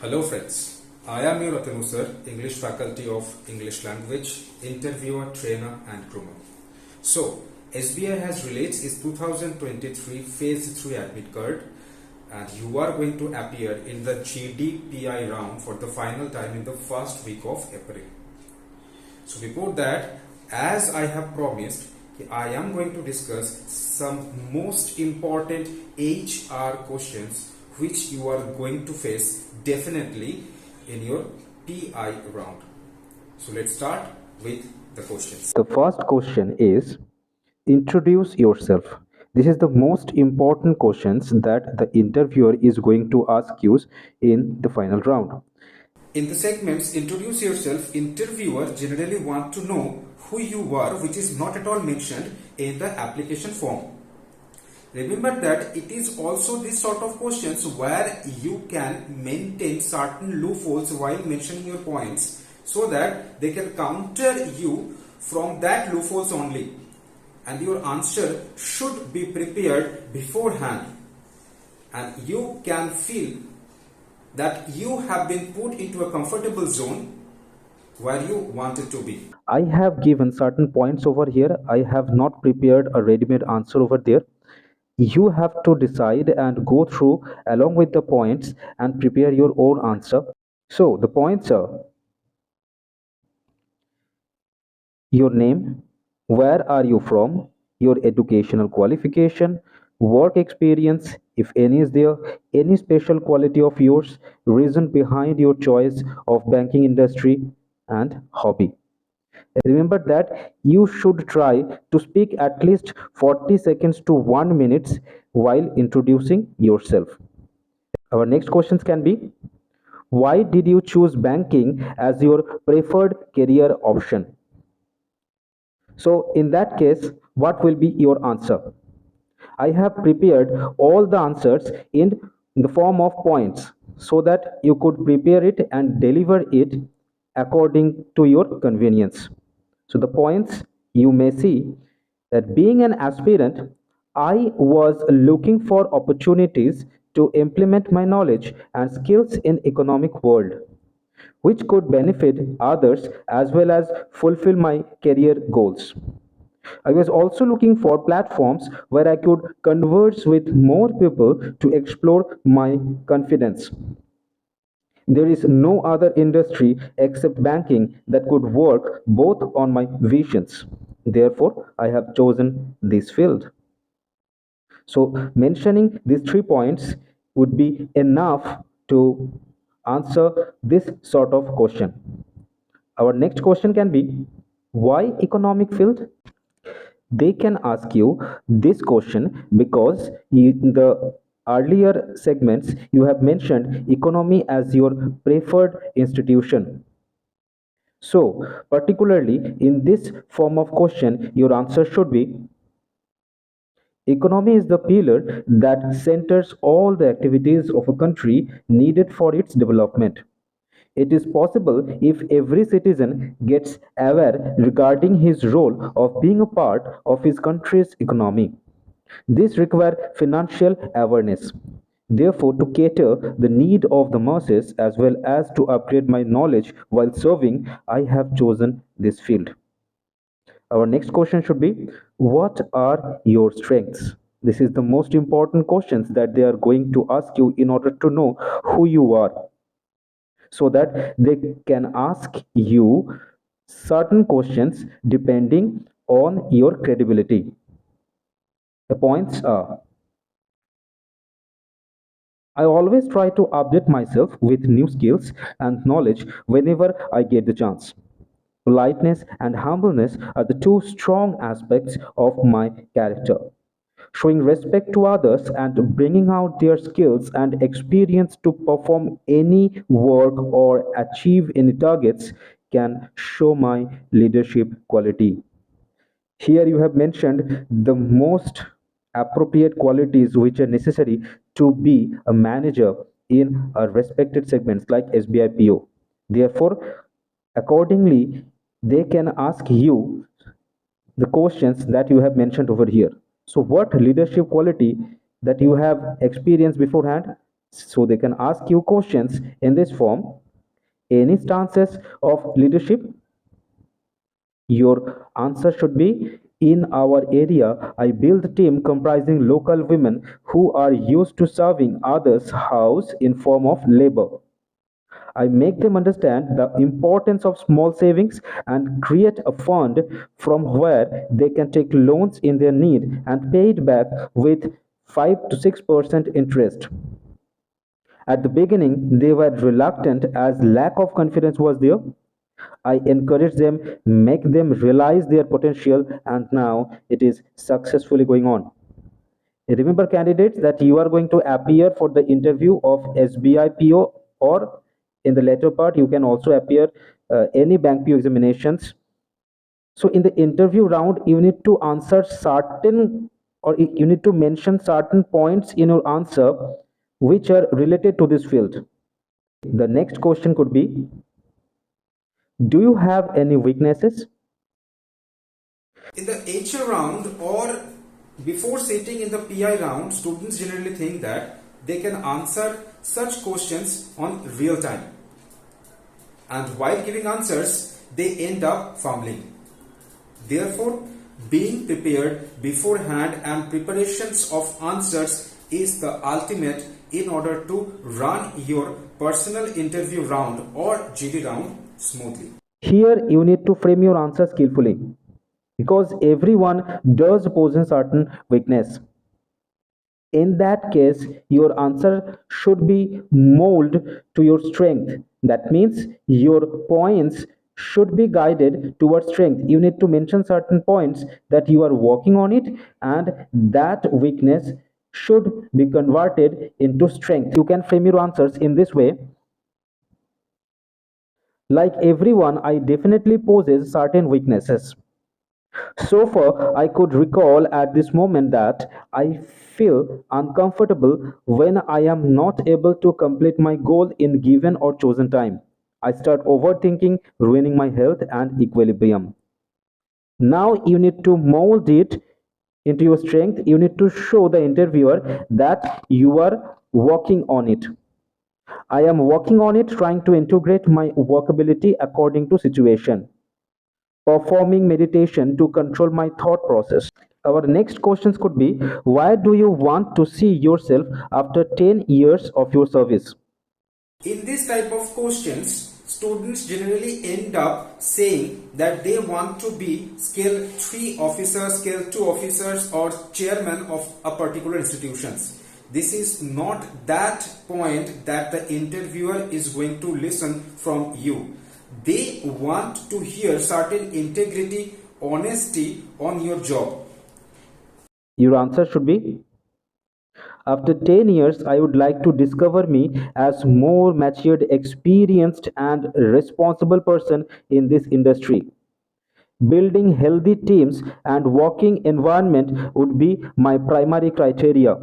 Hello friends, I am your Atanu sir, English faculty of English language, interviewer, trainer and groomer. So, SBI has released its 2023 Phase 3 admit card and you are going to appear in the GDPI round for the final time in the first week of April. So before that, as I have promised, I am going to discuss some most important HR questions which you are going to face definitely in your PI round. So let's start with the questions. The first question is introduce yourself. This is the most important questions that the interviewer is going to ask you in the final round. In the segments introduce yourself, interviewer generally want to know who you are, which is not at all mentioned in the application form. Remember that it is also this sort of questions where you can maintain certain loopholes while mentioning your points so that they can counter you from that loopholes only, and your answer should be prepared beforehand and you can feel that you have been put into a comfortable zone where you wanted to be. I have given certain points over here. I have not prepared a ready-made answer over there. You have to decide and go through along with the points and prepare your own answer. So the points are your name, where are you from, your educational qualification, work experience, if any is there, any special quality of yours, reason behind your choice of banking industry, and hobby. Remember that you should try to speak at least 40 seconds to 1 minute while introducing yourself. Our next questions can be, why did you choose banking as your preferred career option? So in that case, what will be your answer? I have prepared all the answers in the form of points so that you could prepare it and deliver it according to your convenience. So the points you may see that being an aspirant, I was looking for opportunities to implement my knowledge and skills in economic world which could benefit others as well as fulfill my career goals. I was also looking for platforms where I could converse with more people to explore my confidence. There is no other industry except banking that could work both on my visions. Therefore, I have chosen this field. So, mentioning these 3 points would be enough to answer this sort of question. Our next question can be, why economic field? They can ask you this question because in the earlier segments you have mentioned economy as your preferred institution. So, particularly in this form of question, your answer should be economy is the pillar that centers all the activities of a country needed for its development. It is possible if every citizen gets aware regarding his role of being a part of his country's economy. This requires financial awareness. Therefore, to cater the need of the masses as well as to upgrade my knowledge while serving, I have chosen this field. Our next question should be, what are your strengths? This is the most important questions that they are going to ask you in order to know who you are, so that they can ask you certain questions depending on your credibility. The points are, I always try to update myself with new skills and knowledge whenever I get the chance. Politeness and humbleness are the two strong aspects of my character. Showing respect to others and bringing out their skills and experience to perform any work or achieve any targets can show my leadership quality. Here you have mentioned the most appropriate qualities which are necessary to be a manager in a respected segments like SBI PO. Therefore, accordingly, they can ask you the questions that you have mentioned over here. So, what leadership quality that you have experienced beforehand? So they can ask you questions in this form. Any stances of leadership? Your answer should be, in our area, I build a team comprising local women who are used to serving others' house in form of labor. I make them understand the importance of small savings and create a fund from where they can take loans in their need and pay it back with 5 to 6% interest. At the beginning, they were reluctant as lack of confidence was there. I encourage them, make them realize their potential, and now it is successfully going on. Remember, candidates, that you are going to appear for the interview of SBI PO, or in the later part, you can also appear any bank PO examinations. So, in the interview round, you need to answer certain, or you need to mention certain points in your answer which are related to this field. The next question could be, do you have any weaknesses? In the HR round or before sitting in the PI round, students generally think that they can answer such questions on real time. And while giving answers, they end up fumbling. Therefore, being prepared beforehand and preparations of answers is the ultimate in order to run your personal interview round or GD round smoothly. Here, you need to frame your answer skillfully because everyone does possess certain weakness. In that case, your answer should be molded to your strength. That means your points should be guided towards strength. You need to mention certain points that you are working on it, and that weakness should be converted into strength. You can frame your answers in this way. Like everyone, I definitely possess certain weaknesses. So far, I could recall at this moment that I feel uncomfortable when I am not able to complete my goal in given or chosen time. I start overthinking, ruining my health and equilibrium. Now you need to mold it into your strength. You need to show the interviewer that you are working on it. I am working on it, trying to integrate my workability according to situation, performing meditation to control my thought process. Our next questions could be, why do you want to see yourself after 10 years of your service? In this type of questions, students generally end up saying that they want to be scale 3 officers, scale 2 officers or chairman of a particular institutions. This is not that point that the interviewer is going to listen from you. They want to hear certain integrity, honesty on your job. Your answer should be, after 10 years, I would like to discover me as more matured, experienced, and responsible person in this industry. Building healthy teams and working environment would be my primary criteria.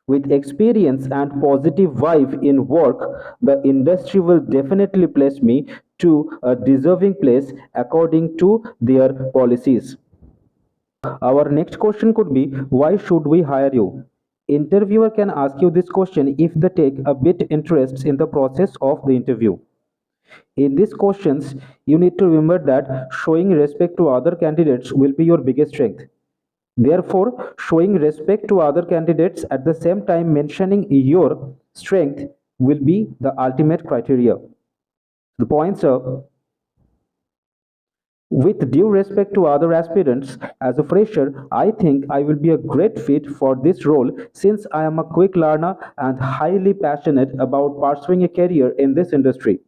With experience and positive vibe in work, the industry will definitely place me to a deserving place according to their policies. Our next question could be, why should we hire you? Interviewer can ask you this question if they take a bit interest in the process of the interview. In these questions, you need to remember that showing respect to other candidates will be your biggest strength. Therefore, showing respect to other candidates at the same time mentioning your strength will be the ultimate criteria. The points are, with due respect to other aspirants, as a fresher, I think I will be a great fit for this role since I am a quick learner and highly passionate about pursuing a career in this industry.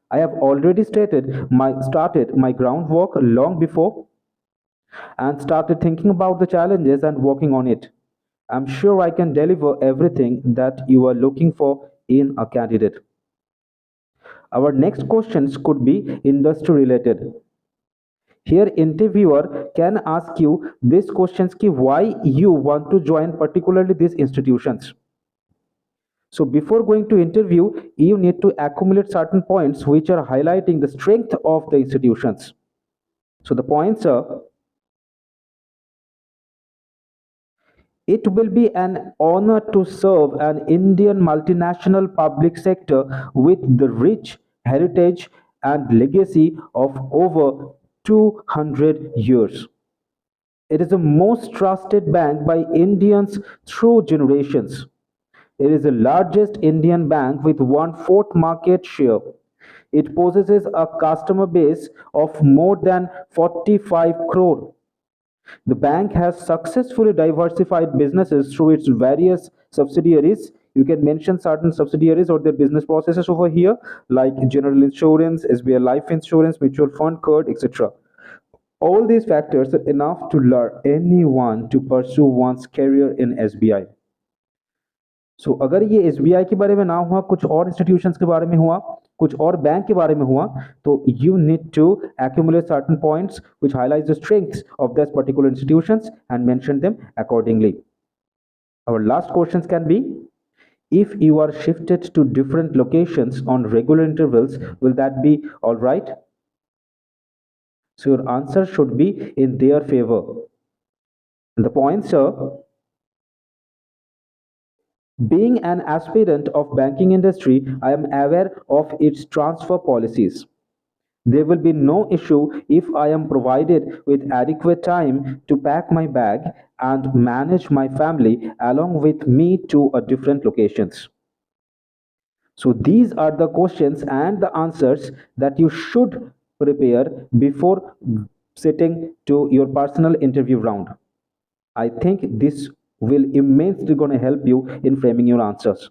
I have already started my groundwork long before and started thinking about the challenges and working on it. I'm sure I can deliver everything that you are looking for in a candidate. Our next questions could be industry related. Here interviewer can ask you these questions ki why you want to join particularly these institutions. So before going to interview, you need to accumulate certain points which are highlighting the strength of the institutions. So the points are, It will be an honor to serve an Indian multinational public sector with the rich heritage and legacy of over 200 years. It is the most trusted bank by Indians through generations. It is the largest Indian bank with one-fourth market share. It possesses a customer base of more than 45 crore. The bank has successfully diversified businesses through its various subsidiaries. You can mention certain subsidiaries or their business processes over here, like general insurance, SBI life insurance, mutual fund, card, etc. All these factors are enough to lure anyone to pursue one's career in SBI. सो अगर ये SBI के बारे में ना हुआ, कुछ और institutions के बारे में हुआ, कुछ और बैंक के बारे में हुआ, तो you need to accumulate certain points which highlights the strengths of those particular institutions and mention them accordingly. Our last questions can be, if you are shifted to different locations on regular intervals, will that be all right? So your answer should be in their favor. And the points are, being an aspirant of banking industry, I am aware of its transfer policies. There will be no issue if I am provided with adequate time to pack my bag and manage my family along with me to a different locations. So these are the questions and the answers that you should prepare before sitting to your personal interview round. I think this will immensely going to help you in framing your answers.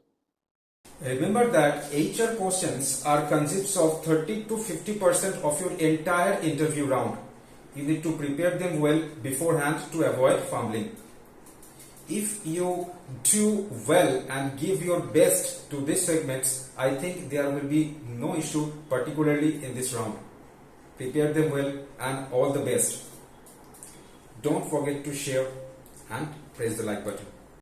Remember that HR questions are consists of 30 to 50% of your entire interview round. You need to prepare them well beforehand to avoid fumbling. If you do well and give your best to these segments, I think there will be no issue, particularly in this round. Prepare them well and all the best. Don't forget to share and press the like button.